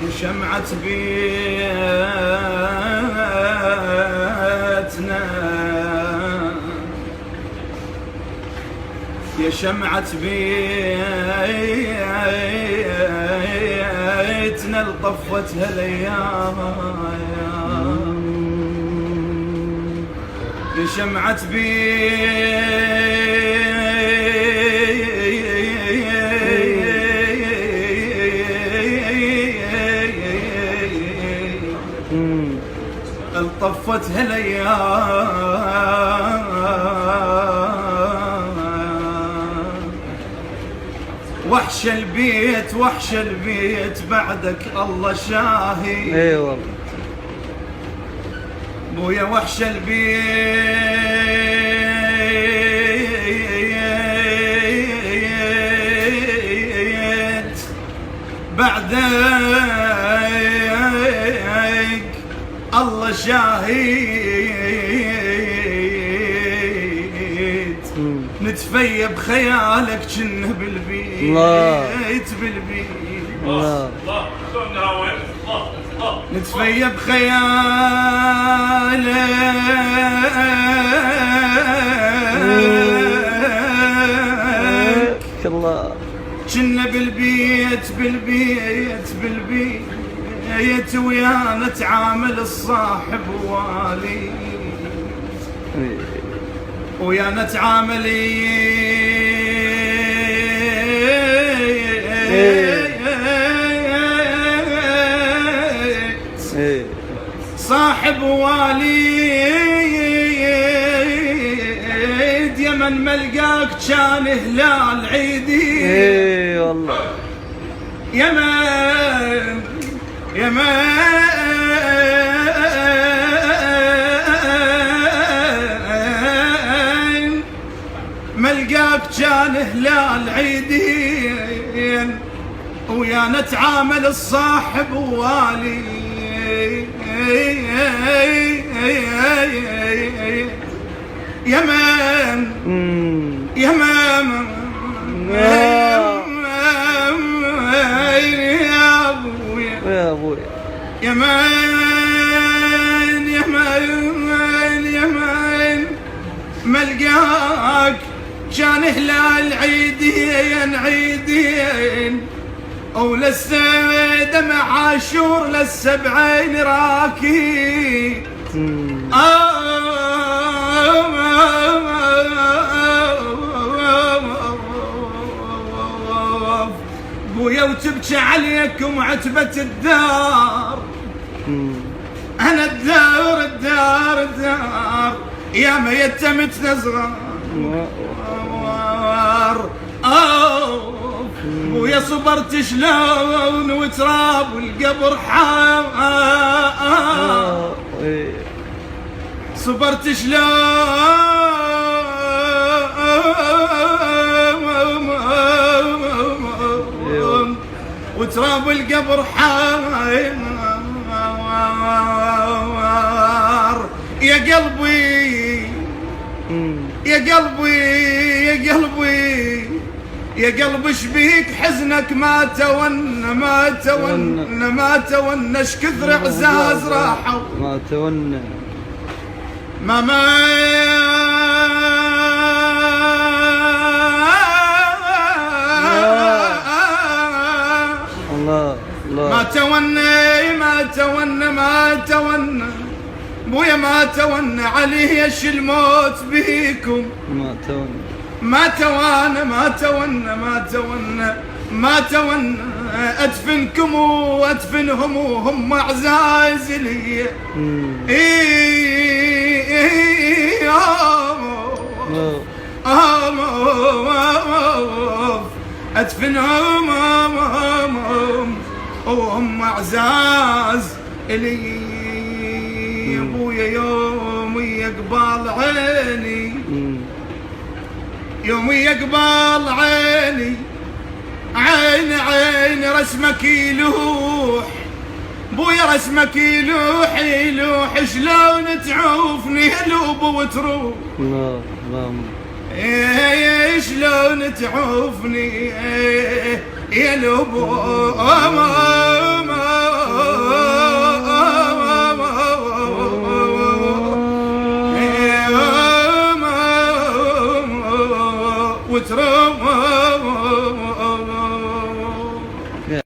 شمعة بيتنا يا شمعة بيتنا لطفتها الايام يا شمعة طفتها الايام وحش البيت وحش البيت بعدك الله شاهي اي والله بويا وحش البيت بعدك الله شاهد نتفيا بخيالك جنه بالبيت بالبيت الله نتفيا بخيالك الله جنه بالبيت بالبيت بالبيت ويا نتعامل الصاحب والي ويا نتعامل صاحب واليد يا من ملقاك كان هلال عيدي اي والله يا من ملقاك كان هلال عيدين ويا نتعامل الصاحب والي يا من يا من يا ابوي يا من يا من يا من ملقاك كان هلال عيدين عيدين ولسه دمع عاشور للسبعين راكي بويا وتبكي عليكم عتبة الدار أنا الدار الدار الدار يا ما يتمتنا صغار ويا صبرت شلون وتراب والقبر حار صبرت شلون وتراب القبر حار يا قلبي يا قلبي يا قلبي يا قلبي شبيك حزنك ما تونا ما تونا ما تونا ايش كثر اعزاز راحوا ما تونا ماما الله الله ما تونا ما تونا ما تونا بويا ما تونا عليه ايش الموت بيكم ما تونا ما تونا ما تونا ما تونا ما تونا ادفنكم وادفنهم وهم اعزاز لي ادفنهم وهم اعزاز لي ابويا يوم يقبل عيني يوم يقبل عيني عين عين رسمك يلوح بويا رسمك يلوح يلوح شلون تعوفني هلوب وتروح الله اللهم شلون تعوفني يا لوب وتروح